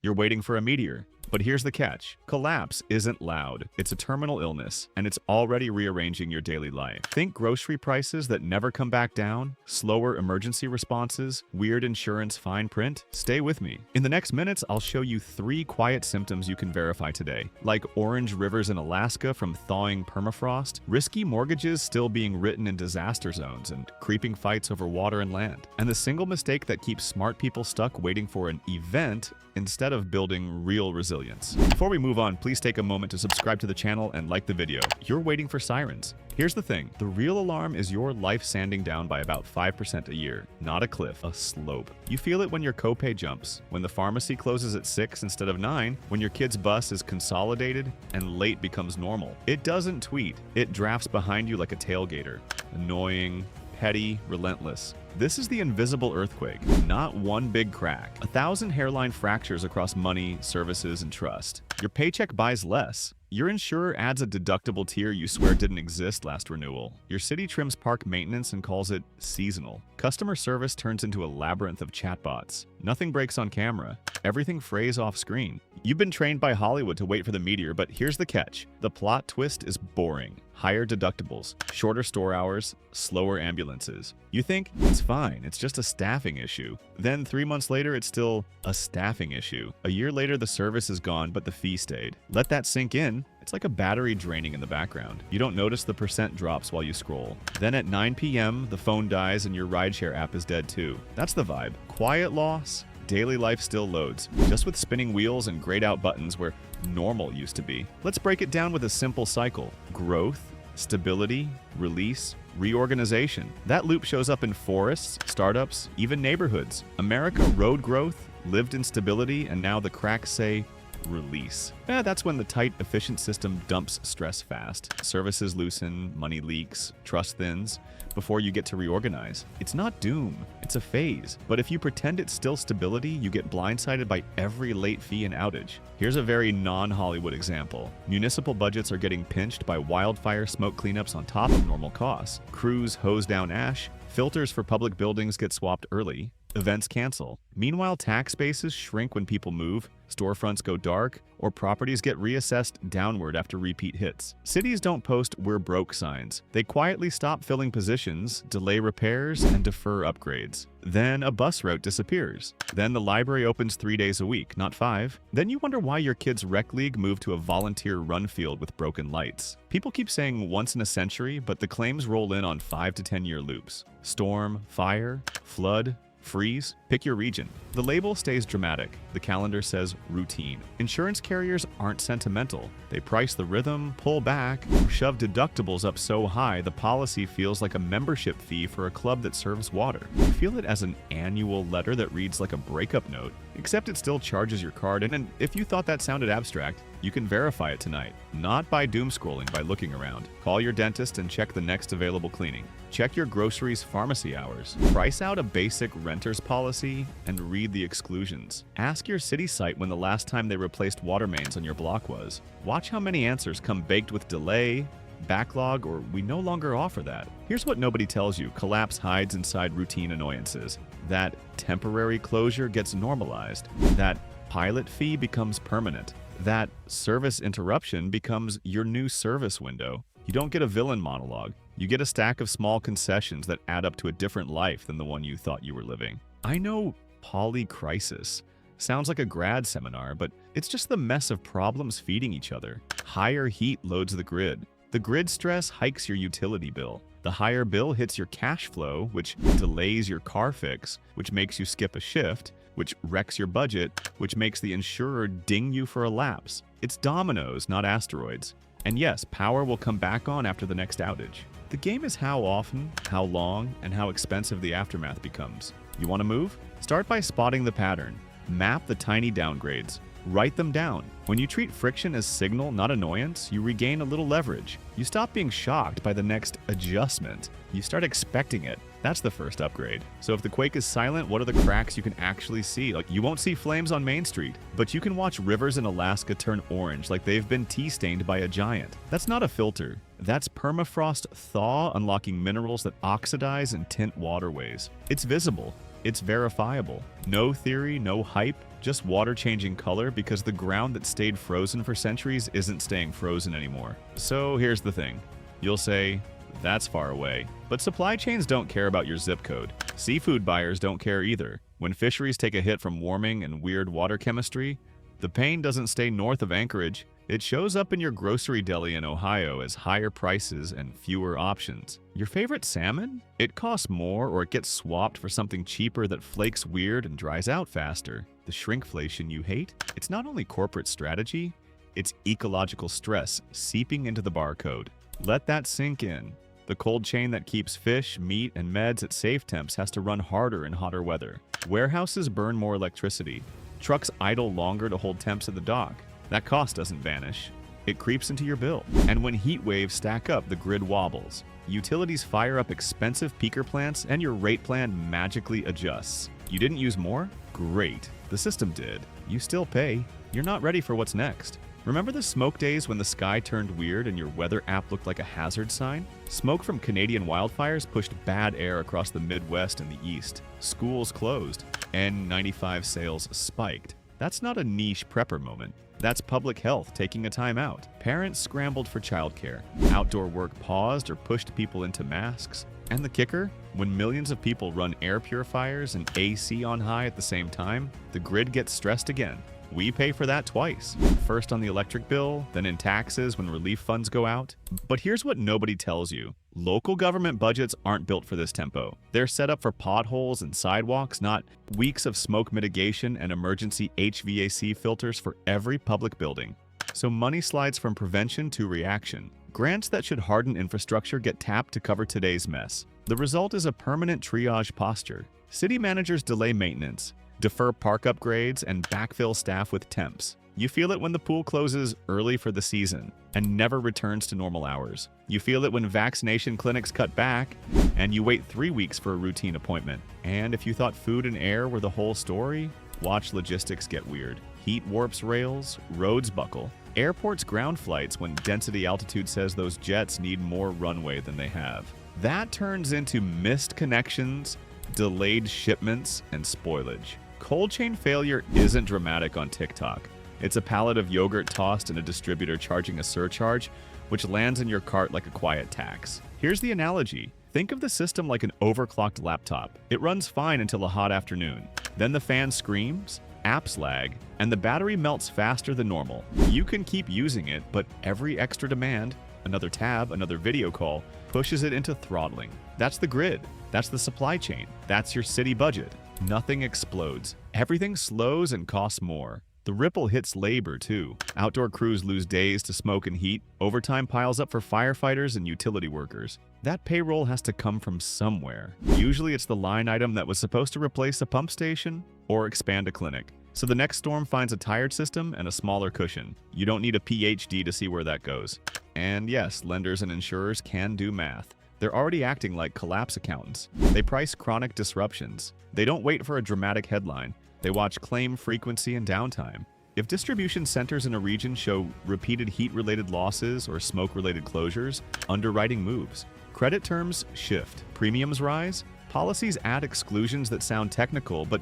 You're waiting for a meteor. But here's the catch. Collapse isn't loud. It's a terminal illness, and it's already rearranging your daily life. Think grocery prices that never come back down, slower emergency responses, weird insurance fine print. Stay with me. In the next minutes, I'll show you 3 quiet symptoms you can verify today, like orange rivers in Alaska from thawing permafrost, risky mortgages still being written in disaster zones, and creeping fights over water and land. And the single mistake that keeps smart people stuck waiting for an event instead of building real resilience. Before we move on, please take a moment to subscribe to the channel and like the video. You're waiting for sirens. Here's the thing, the real alarm is your life sanding down by about 5% a year, not a cliff, a slope. You feel it when your copay jumps, when the pharmacy closes at 6 instead of 9, when your kid's bus is consolidated and late becomes normal. It doesn't tweet, it drafts behind you like a tailgater. Annoying, petty, relentless. This is the invisible earthquake, not one big crack. 1,000 hairline fractures across money, services, and trust. Your paycheck buys less. Your insurer adds a deductible tier you swear didn't exist last renewal. Your city trims park maintenance and calls it seasonal. Customer service turns into a labyrinth of chatbots. Nothing breaks on camera. Everything frays off screen. You've been trained by Hollywood to wait for the meteor, but here's the catch. The plot twist is boring. Higher deductibles, shorter store hours, slower ambulances. You think, it's fine, it's just a staffing issue. Then 3 months later, it's still a staffing issue. A year later, the service is gone, but the fee stayed. Let that sink in. It's like a battery draining in the background. You don't notice the percent drops while you scroll. Then at 9 p.m., the phone dies and your rideshare app is dead too. That's the vibe. Quiet loss. Daily life still loads, just with spinning wheels and grayed out buttons where normal used to be. Let's break it down with a simple cycle. Growth, stability, release, reorganization. That loop shows up in forests, startups, even neighborhoods. America rode growth, lived in stability, and now the cracks say release. That's when the tight, efficient system dumps stress fast. Services loosen, money leaks, trust thins, before you get to reorganize. It's not doom, it's a phase. But if you pretend it's still stability, you get blindsided by every late fee and outage. Here's a very non-Hollywood example. Municipal budgets are getting pinched by wildfire smoke cleanups on top of normal costs. Crews hose down ash, filters for public buildings get swapped early, events cancel. Meanwhile, tax bases shrink when people move, storefronts go dark, or properties get reassessed downward after repeat hits. Cities don't post "we're broke" signs. They quietly stop filling positions, delay repairs, and defer upgrades. Then a bus route disappears. Then the library opens 3 days a week, not 5. Then you wonder why your kid's rec league moved to a volunteer run field with broken lights. People keep saying once in a century, but the claims roll in on 5 to 10-year loops. Storm, fire, flood, freeze, pick your region. The label stays dramatic. The calendar says routine. Insurance carriers aren't sentimental. They price the rhythm, pull back, shove deductibles up so high the policy feels like a membership fee for a club that serves water. You feel it as an annual letter that reads like a breakup note, except it still charges your card. And if you thought that sounded abstract, you can verify it tonight. Not by doom scrolling, by looking around. Call your dentist and check the next available cleaning. Check your groceries' pharmacy hours. Price out a basic renter's policy and read the exclusions. Ask your city site when the last time they replaced water mains on your block was. Watch how many answers come baked with delay, backlog, or we no longer offer that. Here's what nobody tells you. Collapse hides inside routine annoyances. That temporary closure gets normalized. That pilot fee becomes permanent. That service interruption becomes your new service window. You don't get a villain monologue. You get a stack of small concessions that add up to a different life than the one you thought you were living. I know polycrisis sounds like a grad seminar, but it's just the mess of problems feeding each other. Higher heat loads the grid. The grid stress hikes your utility bill. The higher bill hits your cash flow, which delays your car fix, which makes you skip a shift, which wrecks your budget, which makes the insurer ding you for a lapse. It's dominoes, not asteroids. And yes, power will come back on after the next outage. The game is how often, how long, and how expensive the aftermath becomes. You want to move? Start by spotting the pattern. Map the tiny downgrades. Write them down. When you treat friction as signal, not annoyance, you regain a little leverage. You stop being shocked by the next adjustment. You start expecting it. That's the first upgrade. So if the quake is silent, what are the cracks you can actually see? Like, you won't see flames on Main Street, but you can watch rivers in Alaska turn orange like they've been tea-stained by a giant. That's not a filter. That's permafrost thaw unlocking minerals that oxidize and tint waterways. It's visible. It's verifiable. No theory, no hype, just water changing color because the ground that stayed frozen for centuries isn't staying frozen anymore. So here's the thing. You'll say, that's far away. But supply chains don't care about your zip code. Seafood buyers don't care either. When fisheries take a hit from warming and weird water chemistry, the pain doesn't stay north of Anchorage. It shows up in your grocery deli in Ohio as higher prices and fewer options. Your favorite salmon? It costs more or it gets swapped for something cheaper that flakes weird and dries out faster. The shrinkflation you hate? It's not only corporate strategy, it's ecological stress seeping into the barcode. Let that sink in. The cold chain that keeps fish, meat, and meds at safe temps has to run harder in hotter weather. Warehouses burn more electricity. Trucks idle longer to hold temps at the dock. That cost doesn't vanish. It creeps into your bill. And when heat waves stack up, the grid wobbles. Utilities fire up expensive peaker plants and your rate plan magically adjusts. You didn't use more? Great. The system did. You still pay. You're not ready for what's next. Remember the smoke days when the sky turned weird and your weather app looked like a hazard sign? Smoke from Canadian wildfires pushed bad air across the Midwest and the East. Schools closed. N95 sales spiked. That's not a niche prepper moment. That's public health taking a time out. Parents scrambled for childcare. Outdoor work paused or pushed people into masks. And the kicker? When millions of people run air purifiers and AC on high at the same time, the grid gets stressed again. We pay for that twice. First on the electric bill, then in taxes when relief funds go out. But here's what nobody tells you. Local government budgets aren't built for this tempo. They're set up for potholes and sidewalks, not weeks of smoke mitigation and emergency HVAC filters for every public building. So money slides from prevention to reaction. Grants that should harden infrastructure get tapped to cover today's mess. The result is a permanent triage posture. City managers delay maintenance, defer park upgrades, and backfill staff with temps. You feel it when the pool closes early for the season and never returns to normal hours. You feel it when vaccination clinics cut back and you wait 3 weeks for a routine appointment. And if you thought food and air were the whole story, watch logistics get weird. Heat warps rails, roads buckle. Airports ground flights when density altitude says those jets need more runway than they have. That turns into missed connections, delayed shipments, and spoilage. Cold chain failure isn't dramatic on TikTok. It's a pallet of yogurt tossed and a distributor charging a surcharge, which lands in your cart like a quiet tax. Here's the analogy. Think of the system like an overclocked laptop. It runs fine until a hot afternoon. Then the fan screams, apps lag, and the battery melts faster than normal. You can keep using it, but every extra demand, another tab, another video call, pushes it into throttling. That's the grid. That's the supply chain. That's your city budget. Nothing explodes. Everything slows and costs more. The ripple hits labor, too. Outdoor crews lose days to smoke and heat. Overtime piles up for firefighters and utility workers. That payroll has to come from somewhere. Usually it's the line item that was supposed to replace a pump station or expand a clinic. So the next storm finds a tired system and a smaller cushion. You don't need a PhD to see where that goes. And yes, lenders and insurers can do math. They're already acting like collapse accountants. They price chronic disruptions. They don't wait for a dramatic headline. They watch claim frequency and downtime. If distribution centers in a region show repeated heat-related losses or smoke-related closures, underwriting moves. Credit terms shift. Premiums rise. Policies add exclusions that sound technical but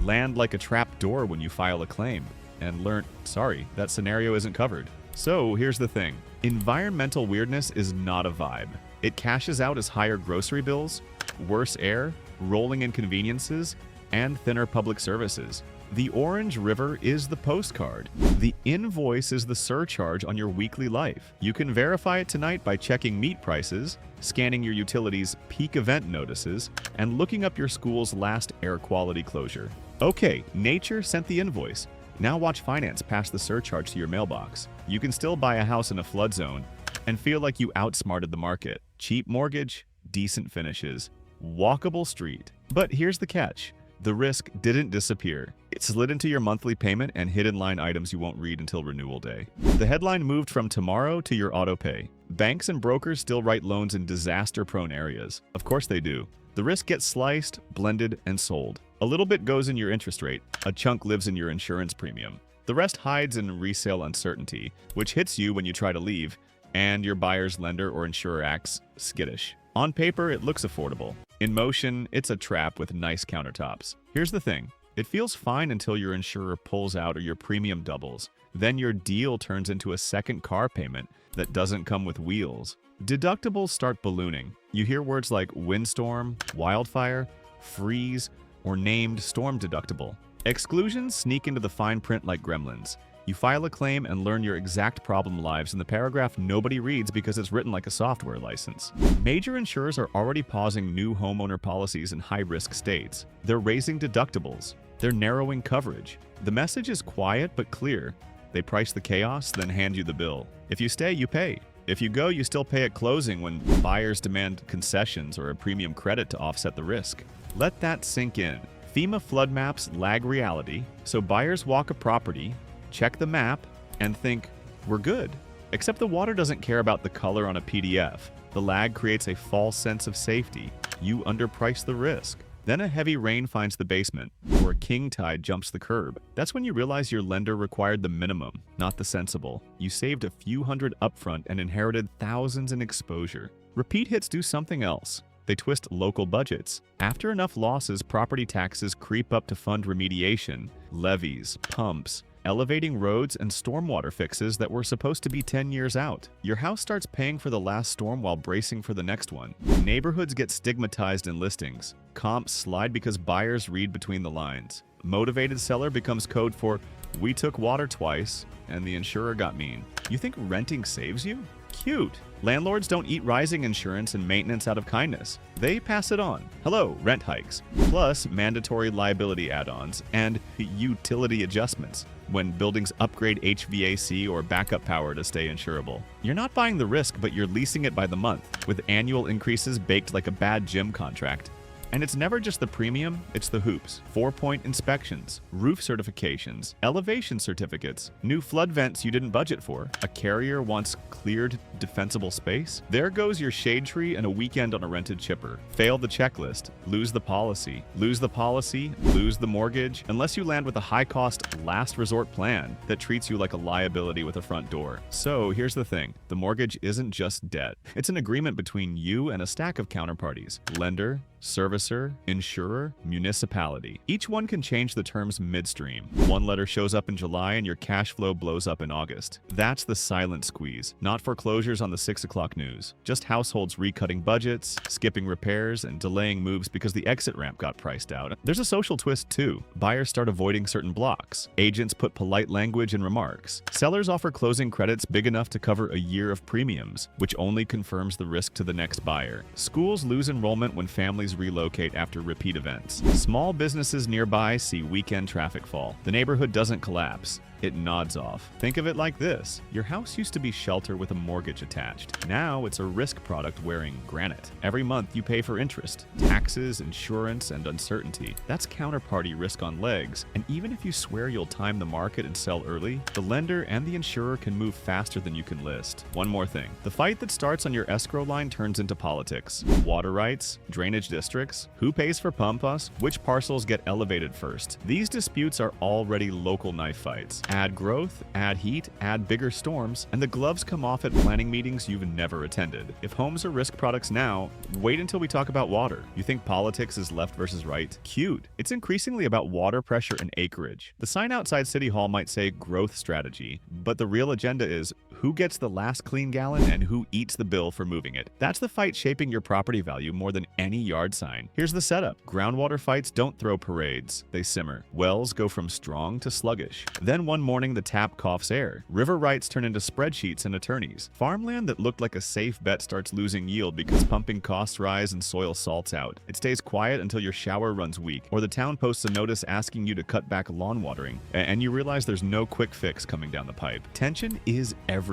land like a trap door when you file a claim and learn, sorry, that scenario isn't covered. So here's the thing. Environmental weirdness is not a vibe. It cashes out as higher grocery bills, worse air, rolling inconveniences, and thinner public services. The Orange River is the postcard. The invoice is the surcharge on your weekly life. You can verify it tonight by checking meat prices, scanning your utility's peak event notices, and looking up your school's last air quality closure. Okay, nature sent the invoice. Now watch finance pass the surcharge to your mailbox. You can still buy a house in a flood zone and feel like you outsmarted the market. Cheap mortgage, decent finishes, walkable street. But here's the catch. The risk didn't disappear. It slid into your monthly payment and hidden line items you won't read until renewal day. The headline moved from tomorrow to your auto pay. Banks and brokers still write loans in disaster-prone areas. Of course they do. The risk gets sliced, blended, and sold. A little bit goes in your interest rate. A chunk lives in your insurance premium. The rest hides in resale uncertainty, which hits you when you try to leave, and your buyer's lender or insurer acts skittish. On paper, it looks affordable. In motion, it's a trap with nice countertops. Here's the thing. It feels fine until your insurer pulls out or your premium doubles. Then your deal turns into a second car payment that doesn't come with wheels. Deductibles start ballooning. You hear words like windstorm, wildfire, freeze, or named storm deductible. Exclusions sneak into the fine print like gremlins. You file a claim and learn your exact problem lives in the paragraph nobody reads because it's written like a software license. Major insurers are already pausing new homeowner policies in high-risk states. They're raising deductibles. They're narrowing coverage. The message is quiet but clear. They price the chaos, then hand you the bill. If you stay, you pay. If you go, you still pay at closing when buyers demand concessions or a premium credit to offset the risk. Let that sink in. FEMA flood maps lag reality, so buyers walk a property, check the map, and think, we're good. Except the water doesn't care about the color on a PDF. The lag creates a false sense of safety. You underprice the risk. Then a heavy rain finds the basement, or a king tide jumps the curb. That's when you realize your lender required the minimum, not the sensible. You saved a few hundred upfront and inherited thousands in exposure. Repeat hits do something else. They twist local budgets. After enough losses, property taxes creep up to fund remediation, levees, pumps, elevating roads, and stormwater fixes that were supposed to be 10 years out. Your house starts paying for the last storm while bracing for the next one. Neighborhoods get stigmatized in listings. Comps slide because buyers read between the lines. Motivated seller becomes code for, we took water twice, and the insurer got mean. You think renting saves you? Cute. Landlords don't eat rising insurance and maintenance out of kindness. They pass it on. Hello, rent hikes, plus mandatory liability add-ons and utility adjustments when buildings upgrade HVAC or backup power to stay insurable. You're not buying the risk, but you're leasing it by the month, with annual increases baked like a bad gym contract. And it's never just the premium, it's the hoops. 4-point inspections, roof certifications, elevation certificates, new flood vents you didn't budget for, a carrier wants cleared defensible space. There goes your shade tree and a weekend on a rented chipper. Fail the checklist, lose the policy, lose the mortgage, unless you land with a high-cost last resort plan that treats you like a liability with a front door. So here's the thing, the mortgage isn't just debt. It's an agreement between you and a stack of counterparties, lender, servicer, insurer, municipality. Each one can change the terms midstream. One letter shows up in July and your cash flow blows up in August. That's the silent squeeze. Not foreclosures on the 6 o'clock news. Just households recutting budgets, skipping repairs, and delaying moves because the exit ramp got priced out. There's a social twist too. Buyers start avoiding certain blocks. Agents put polite language in remarks. Sellers offer closing credits big enough to cover a year of premiums, which only confirms the risk to the next buyer. Schools lose enrollment when families relocate after repeat events. Small businesses nearby see weekend traffic fall. The neighborhood doesn't collapse. It nods off. Think of it like this. Your house used to be shelter with a mortgage attached. Now it's a risk product wearing granite. Every month you pay for interest, taxes, insurance, and uncertainty. That's counterparty risk on legs. And even if you swear you'll time the market and sell early, the lender and the insurer can move faster than you can list. One more thing. The fight that starts on your escrow line turns into politics. Water rights, drainage districts, who pays for pump us, which parcels get elevated first. These disputes are already local knife fights. Add growth, add heat, add bigger storms, and the gloves come off at planning meetings you've never attended. If homes are risk products now, wait until we talk about water. You think politics is left versus right? Cute. It's increasingly about water pressure and acreage. The sign outside City Hall might say growth strategy, but the real agenda is who gets the last clean gallon and who eats the bill for moving it. That's the fight shaping your property value more than any yard sign. Here's the setup. Groundwater fights don't throw parades. They simmer. Wells go from strong to sluggish. Then one morning the tap coughs air. River rights turn into spreadsheets and attorneys. Farmland that looked like a safe bet starts losing yield because pumping costs rise and soil salts out. It stays quiet until your shower runs weak, or the town posts a notice asking you to cut back lawn watering, and you realize there's no quick fix coming down the pipe. Tension is everywhere.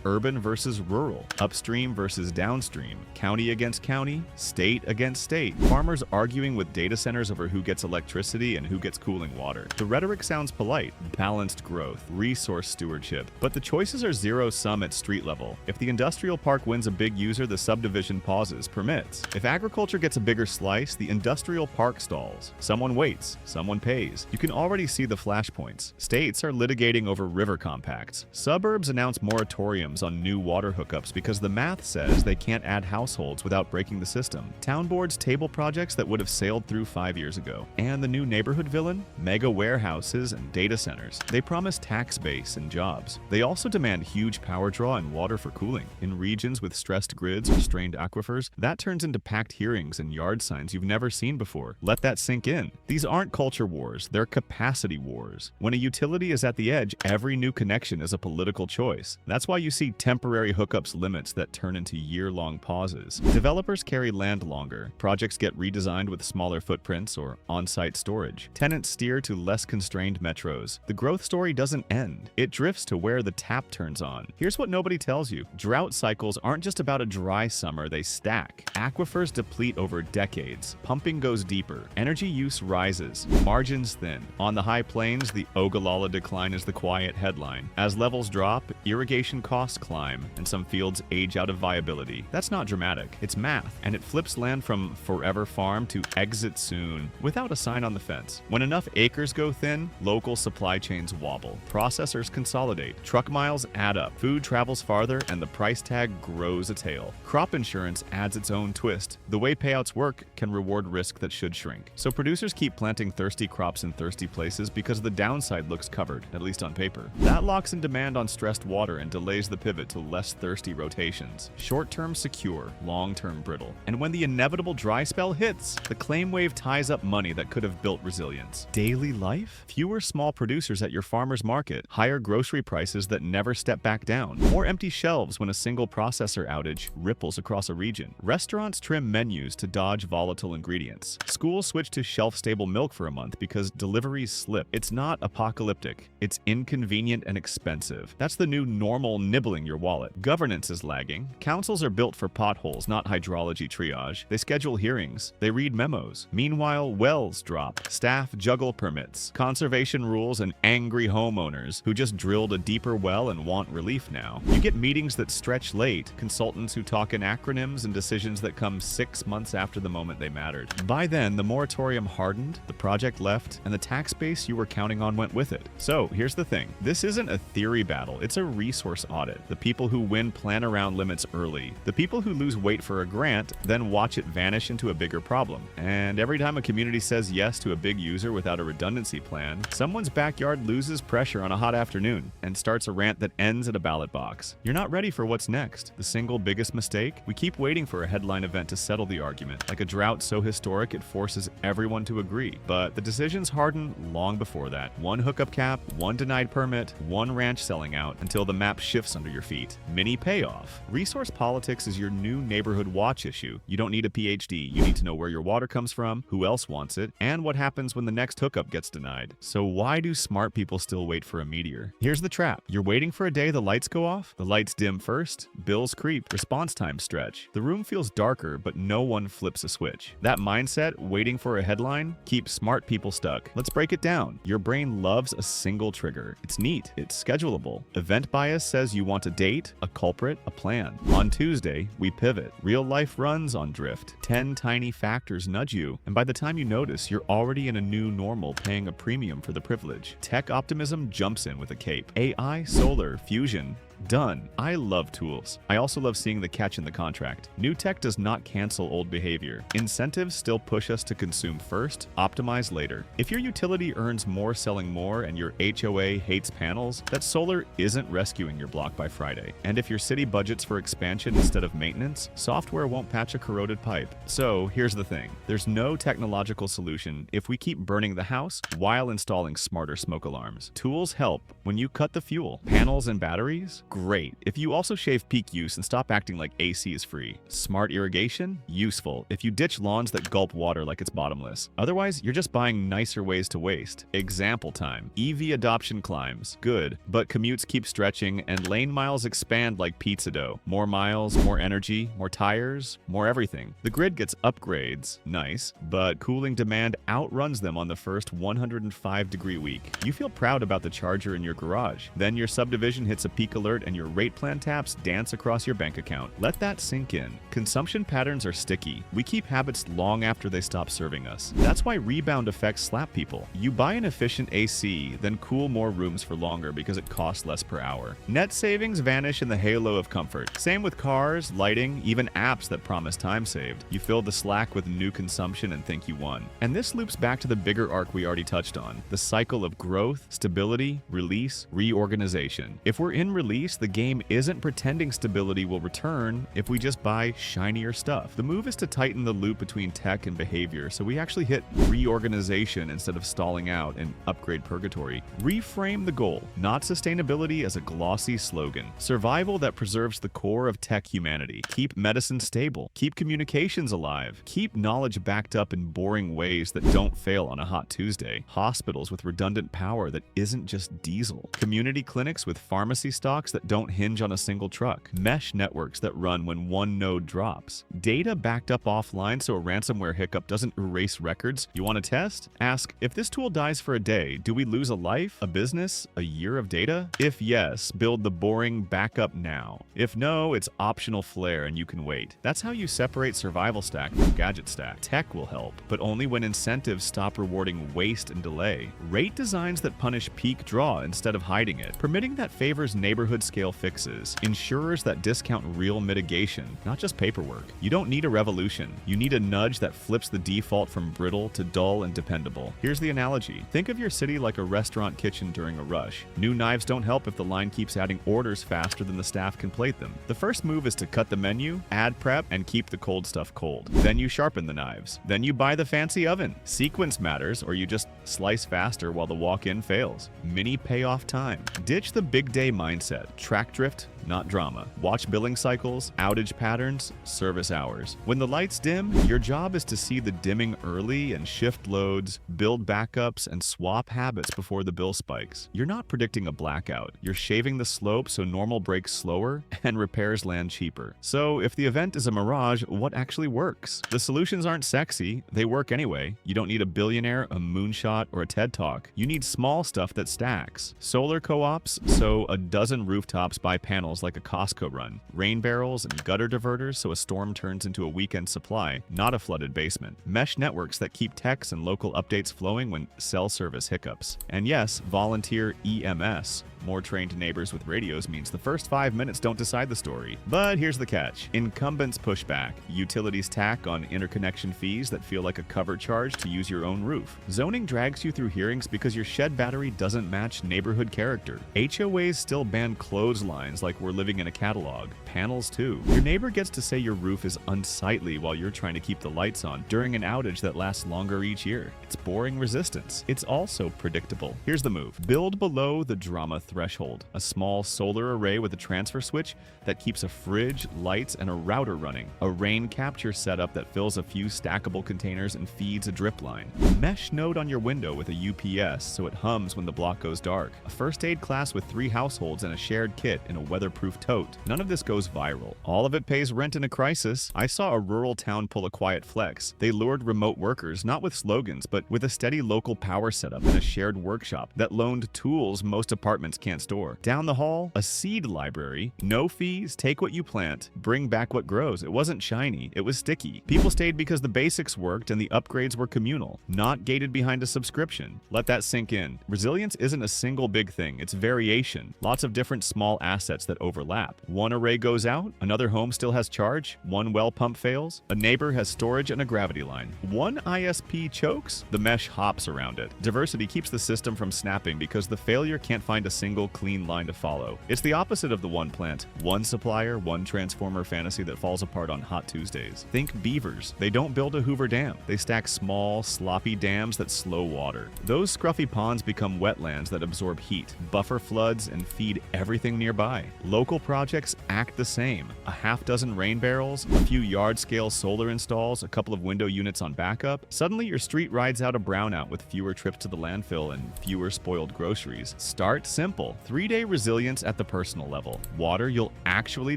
Urban versus rural, upstream versus downstream, county against county, state against state. Farmers arguing with data centers over who gets electricity and who gets cooling water. The rhetoric sounds polite, balanced growth, resource stewardship, but the choices are zero-sum at street level. If the industrial park wins a big user, the subdivision pauses, permits. If agriculture gets a bigger slice, the industrial park stalls. Someone waits, someone pays. You can already see the flashpoints. States are litigating over river compacts. Suburbs announce more moratoriums on new water hookups because the math says they can't add households without breaking the system. Town boards table projects that would have sailed through 5 years ago. And the new neighborhood villain? Mega warehouses and data centers. They promise tax base and jobs. They also demand huge power draw and water for cooling. In regions with stressed grids or strained aquifers, that turns into packed hearings and yard signs you've never seen before. Let that sink in. These aren't culture wars, they're capacity wars. When a utility is at the edge, every new connection is a political choice. That's why you see temporary hookups limits that turn into year-long pauses. Developers carry land longer. Projects get redesigned with smaller footprints or on-site storage. Tenants steer to less constrained metros. The growth story doesn't end. It drifts to where the tap turns on. Here's what nobody tells you. Drought cycles aren't just about a dry summer, they stack. Aquifers deplete over decades. Pumping goes deeper. Energy use rises. Margins thin. On the high plains, the Ogallala decline is the quiet headline. As levels drop, irrigation costs climb, and some fields age out of viability. That's not dramatic. It's math, and it flips land from forever farm to exit soon without a sign on the fence. When enough acres go thin, local supply chains wobble. Processors consolidate. Truck miles add up. Food travels farther, and the price tag grows a tail. Crop insurance adds its own twist. The way payouts work can reward risk that should shrink. So producers keep planting thirsty crops in thirsty places because the downside looks covered, at least on paper. That locks in demand on stressed water and delays the pivot to less thirsty rotations. Short-term secure, long-term brittle. And when the inevitable dry spell hits, the claim wave ties up money that could have built resilience. Daily life? Fewer small producers at your farmer's market. Higher grocery prices that never step back down. More empty shelves when a single processor outage ripples across a region. Restaurants trim menus to dodge volatile ingredients. Schools switch to shelf-stable milk for a month because deliveries slip. It's not apocalyptic. It's inconvenient and expensive. That's the new normal nibbling your wallet. Governance is lagging. Councils are built for potholes, not hydrology triage. They schedule hearings. They read memos. Meanwhile, wells drop. Staff juggle permits, conservation rules, and angry homeowners who just drilled a deeper well and want relief now. You get meetings that stretch late, consultants who talk in acronyms, and decisions that come 6 months after the moment they mattered. By then, the moratorium hardened, the project left, and the tax base you were counting on went with it. So here's the thing. This isn't a theory battle, it's a resource audit. The people who win plan around limits early. The people who lose wait for a grant, then watch it vanish into a bigger problem. And every time a community says yes to a big user without a redundancy plan, someone's backyard loses pressure on a hot afternoon and starts a rant that ends at a ballot box. You're not ready for what's next. The single biggest mistake? We keep waiting for a headline event to settle the argument, like a drought so historic it forces everyone to agree. But the decisions harden long before that. One hookup cap, one denied permit, one ranch selling out until the map shifts under your feet. Mini payoff. Resource politics is your new neighborhood watch issue. You don't need a PhD. You need to know where your water comes from, who else wants it, and what happens when the next hookup gets denied. So why do smart people still wait for a meteor? Here's the trap. You're waiting for a day the lights go off. The lights dim first, bills creep, response time stretch. The room feels darker, but no one flips a switch. That mindset, waiting for a headline, keeps smart people stuck. Let's break it down. Your brain loves a single trigger. It's neat. It's schedulable. Event bias says you want a date, a culprit, a plan. On Tuesday, we pivot. Real life runs on drift. 10 tiny factors nudge you, and by the time you notice, you're already in a new normal, paying a premium for the privilege. Tech optimism jumps in with a cape. AI, solar, fusion. Done. I love tools. I also love seeing the catch in the contract. New tech does not cancel old behavior. Incentives still push us to consume first, optimize later. If your utility earns more selling more and your HOA hates panels, that solar isn't rescuing your block by Friday. And if your city budgets for expansion instead of maintenance, software won't patch a corroded pipe. So here's the thing. There's no technological solution if we keep burning the house while installing smarter smoke alarms. Tools help when you cut the fuel. Panels and batteries? Great. If you also shave peak use and stop acting like AC is free. Smart irrigation? Useful if you ditch lawns that gulp water like it's bottomless. Otherwise, you're just buying nicer ways to waste. Example time. EV adoption climbs. Good. But commutes keep stretching and lane miles expand like pizza dough. More miles, more energy, more tires, more everything. The grid gets upgrades. Nice. But cooling demand outruns them on the first 105-degree week. You feel proud about the charger in your garage. Then your subdivision hits a peak alert and your rate plan taps dance across your bank account. Let that sink in. Consumption patterns are sticky. We keep habits long after they stop serving us. That's why rebound effects slap people. You buy an efficient AC, then cool more rooms for longer because it costs less per hour. Net savings vanish in the halo of comfort. Same with cars, lighting, even apps that promise time saved. You fill the slack with new consumption and think you won. And this loops back to the bigger arc we already touched on, the cycle of growth, stability, release, reorganization. If we're in release, the game isn't pretending stability will return if we just buy shinier stuff. The move is to tighten the loop between tech and behavior, so we actually hit reorganization instead of stalling out and upgrade purgatory. Reframe the goal, not sustainability as a glossy slogan. Survival that preserves the core of tech humanity. Keep medicine stable. Keep communications alive. Keep knowledge backed up in boring ways that don't fail on a hot Tuesday. Hospitals with redundant power that isn't just diesel. Community clinics with pharmacy stocks that don't hinge on a single truck. Mesh networks that run when one node drops. Data backed up offline so a ransomware hiccup doesn't erase records. You want to test? Ask, if this tool dies for a day, do we lose a life, a business, a year of data? If yes, build the boring backup now. If no, it's optional flair and you can wait. That's how you separate survival stack from gadget stack. Tech will help, but only when incentives stop rewarding waste and delay. Rate designs that punish peak draw instead of hiding it. Permitting that favors neighborhood scale fixes. Insurers that discount real mitigation, not just paperwork. You don't need a revolution. You need a nudge that flips the default from brittle to dull and dependable. Here's the analogy. Think of your city like a restaurant kitchen during a rush. New knives don't help if the line keeps adding orders faster than the staff can plate them. The first move is to cut the menu, add prep, and keep the cold stuff cold. Then you sharpen the knives. Then you buy the fancy oven. Sequence matters, or you just slice faster while the walk-in fails. Mini payoff time. Ditch the big day mindset. Track drift, not drama. Watch billing cycles, outage patterns, service hours. When the lights dim, your job is to see the dimming early and shift loads, build backups, and swap habits before the bill spikes. You're not predicting a blackout. You're shaving the slope so normal breaks slower and repairs land cheaper. So if the event is a mirage, what actually works? The solutions aren't sexy. They work anyway. You don't need a billionaire, a moonshot, or a TED Talk. You need small stuff that stacks. Solar co-ops, so a dozen rooftops buy panels like a Costco run. Rain barrels and gutter diverters so a storm turns into a weekend supply, not a flooded basement. Mesh networks that keep texts and local updates flowing when cell service hiccups. And yes, volunteer EMS. More trained neighbors with radios means the first 5 minutes don't decide the story. But here's the catch. Incumbents push back. Utilities tack on interconnection fees that feel like a cover charge to use your own roof. Zoning drags you through hearings because your shed battery doesn't match neighborhood character. HOAs still ban clotheslines like we're living in a catalog. Panels too. Your neighbor gets to say your roof is unsightly while you're trying to keep the lights on during an outage that lasts longer each year. It's boring resistance. It's also predictable. Here's the move. Build below the drama threshold. A small solar array with a transfer switch that keeps a fridge, lights, and a router running. A rain capture setup that fills a few stackable containers and feeds a drip line. A mesh node on your window with a UPS so it hums when the block goes dark. A first aid class with 3 households and a shared kit in a weatherproof tote. None of this goes viral. All of it pays rent in a crisis. I saw a rural town pull a quiet flex. They lured remote workers, not with slogans, but with a steady local power setup and a shared workshop that loaned tools most apartments can't store. Down the hall, a seed library. No fees, take what you plant, bring back what grows. It wasn't shiny, it was sticky. People stayed because the basics worked and the upgrades were communal, not gated behind a subscription. Let that sink in. Resilience isn't a single big thing, it's variation. Lots of different small assets that overlap. One array goes out, another home still has charge, one well pump fails, a neighbor has storage and a gravity line. One ISP chokes, the mesh hops around it. Diversity keeps the system from snapping because the failure can't find a single clean line to follow. It's the opposite of the one plant, one supplier, one transformer fantasy that falls apart on hot Tuesdays. Think beavers. They don't build a Hoover Dam. They stack small, sloppy dams that slow water. Those scruffy ponds become wetlands that absorb heat, buffer floods, and feed everything nearby. Local projects act the same. A half dozen rain barrels, a few yard-scale solar installs, a couple of window units on backup. Suddenly your street rides out a brownout with fewer trips to the landfill and fewer spoiled groceries. Start simple. 3-day resilience at the personal level. Water you'll actually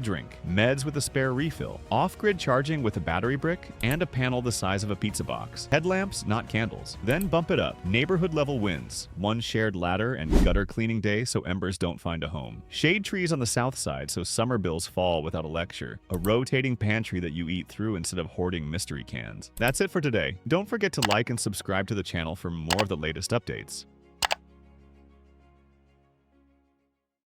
drink. Meds with a spare refill. Off-grid charging with a battery brick and a panel the size of a pizza box. Headlamps, not candles. Then bump it up. Neighborhood level wins. One shared ladder and gutter cleaning day so embers don't find a home. Shade trees on the south side so summer bills fall without a lecture. A rotating pantry that you eat through instead of hoarding mystery cans. That's it for today. Don't forget to like and subscribe to the channel for more of the latest updates.